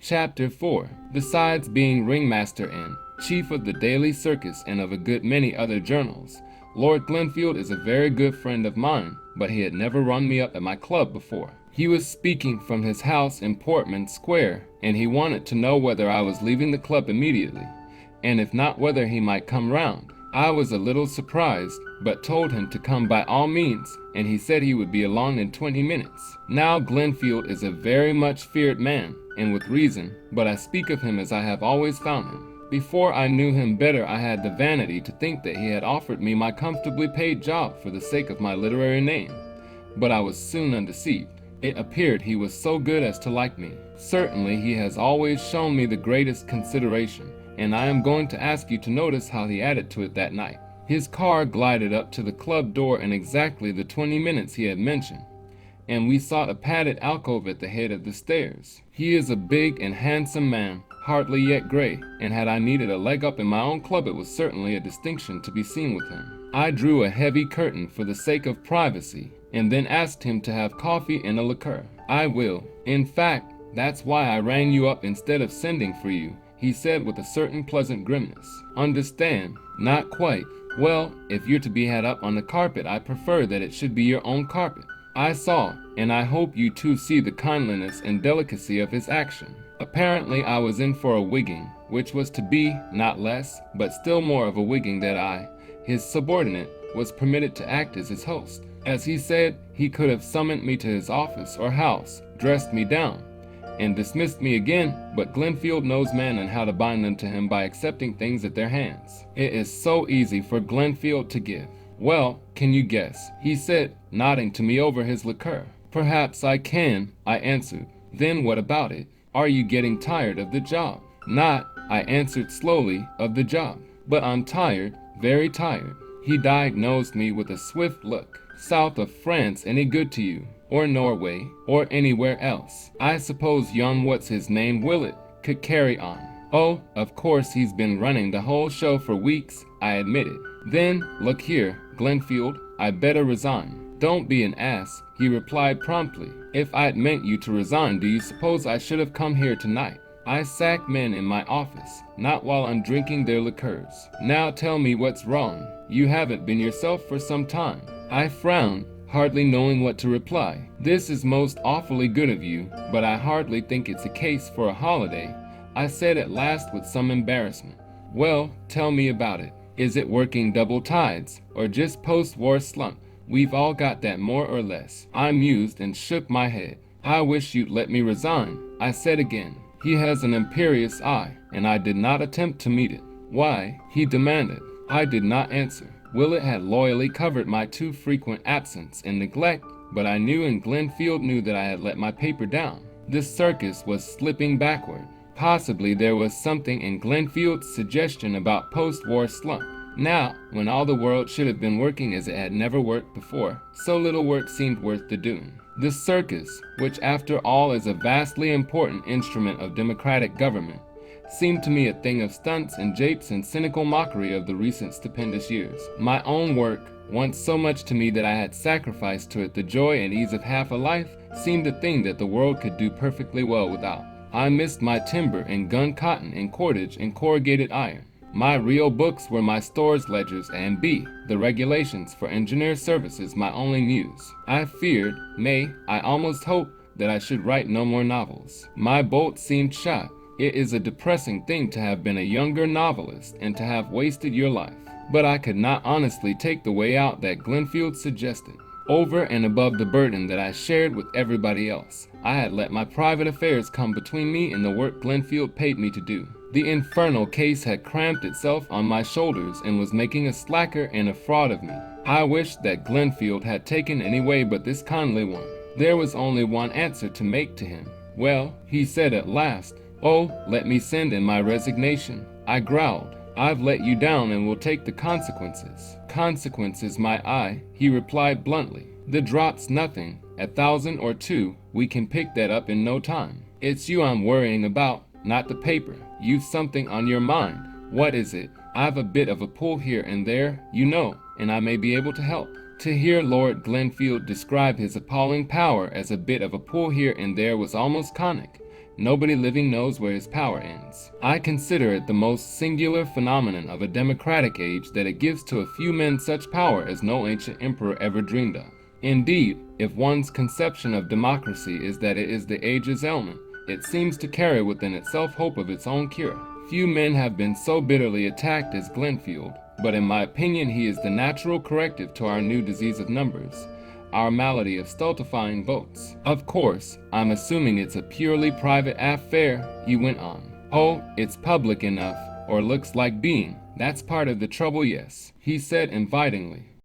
Chapter 4. Besides being ringmaster and chief of the Daily Circus and of a good many other journals, Lord Glenfield is a very good friend of mine, but he had never rung me up at my club before. He was speaking from his house in Portman Square, and he wanted to know whether I was leaving the club immediately, and if not, whether he might come round. I was a little surprised, but told him to come by all means, and he said he would be along in 20 minutes. Now Glenfield is a very much feared man, and with reason, but I speak of him as I have always found him. Before I knew him better, I had the vanity to think that he had offered me my comfortably paid job for the sake of my literary name, but I was soon undeceived. It appeared he was so good as to like me. Certainly he has always shown me the greatest consideration, and I am going to ask you to notice how he added to it that night. His car glided up to the club door in exactly the 20 minutes he had mentioned, and we sought a padded alcove at the head of the stairs. He is a big and handsome man, hardly yet gray, and had I needed a leg up in my own club, it was certainly a distinction to be seen with him. I drew a heavy curtain for the sake of privacy, and then asked him to have coffee and a liqueur. I will. In fact, that's why I rang you up instead of sending for you, he said with a certain pleasant grimness. Understand? Not quite. Well, if you're to be had up on the carpet, I prefer that it should be your own carpet. I saw, and I hope you too see the kindliness and delicacy of his action. Apparently I was in for a wigging, which was to be, not less, but still more of a wigging that I, his subordinate, was permitted to act as his host. As he said, he could have summoned me to his office or house, dressed me down, and dismissed me again, but Glenfield knows men and how to bind them to him by accepting things at their hands. It is so easy for Glenfield to give. Well, can you guess? He said, nodding to me over his liqueur. Perhaps I can, I answered. Then what about it? Are you getting tired of the job? Not, I answered slowly, of the job. But I'm tired, very tired. He diagnosed me with a swift look. South of France any good to you? Or Norway, or anywhere else? I suppose yon what's-his-name Willett could carry on. Oh, of course he's been running the whole show for weeks, I admitted. Then, look here, Glenfield, I'd better resign. Don't be an ass, he replied promptly. If I'd meant you to resign, do you suppose I should have come here tonight? I sack men in my office, not while I'm drinking their liqueurs. Now tell me what's wrong. You haven't been yourself for some time. I frowned, hardly knowing what to reply. This is most awfully good of you, but I hardly think it's a case for a holiday, I said at last with some embarrassment. Well, tell me about it. Is it working double tides, or just post-war slump? We've all got that more or less. I mused and shook my head. I wish you'd let me resign, I said again. He has an imperious eye, and I did not attempt to meet it. Why? He demanded. I did not answer. Willett had loyally covered my too frequent absence and neglect, but I knew and Glenfield knew that I had let my paper down. This circus was slipping backward. Possibly there was something in Glenfield's suggestion about post-war slump. Now, when all the world should have been working as it had never worked before, so little work seemed worth the doing. The circus, which after all is a vastly important instrument of democratic government, seemed to me a thing of stunts and japes and cynical mockery of the recent stupendous years. My own work, once so much to me that I had sacrificed to it the joy and ease of half a life, seemed a thing that the world could do perfectly well without. I missed my timber and gun cotton and cordage and corrugated iron. My real books were my store's ledgers, and the regulations for engineer services my only muse. I feared, I almost hoped that I should write no more novels. My bolt seemed shot. It is a depressing thing to have been a younger novelist and to have wasted your life. But I could not honestly take the way out that Glenfield suggested. Over and above the burden that I shared with everybody else, I had let my private affairs come between me and the work Glenfield paid me to do. The infernal case had cramped itself on my shoulders and was making a slacker and a fraud of me. I wished that Glenfield had taken any way but this kindly one. There was only one answer to make to him. Well, he said at last, oh, let me send in my resignation. I growled. I've let you down and will take the consequences. Consequences, my eye, he replied bluntly. The drop's nothing. 1,000 or 2, we can pick that up in no time. It's you I'm worrying about, not the paper. You've something on your mind. What is it? I've a bit of a pull here and there, you know, and I may be able to help. To hear Lord Glenfield describe his appalling power as a bit of a pull here and there was almost comic. Nobody living knows where his power ends. I consider it the most singular phenomenon of a democratic age that it gives to a few men such power as no ancient emperor ever dreamed of. Indeed, if one's conception of democracy is that it is the age's ailment, it seems to carry within itself hope of its own cure. Few men have been so bitterly attacked as Glenfield, but in my opinion he is the natural corrective to our new disease of numbers, our malady of stultifying votes. Of course, I'm assuming it's a purely private affair, he went on. Oh, it's public enough, or looks like being. That's part of the trouble, yes, he said invitingly.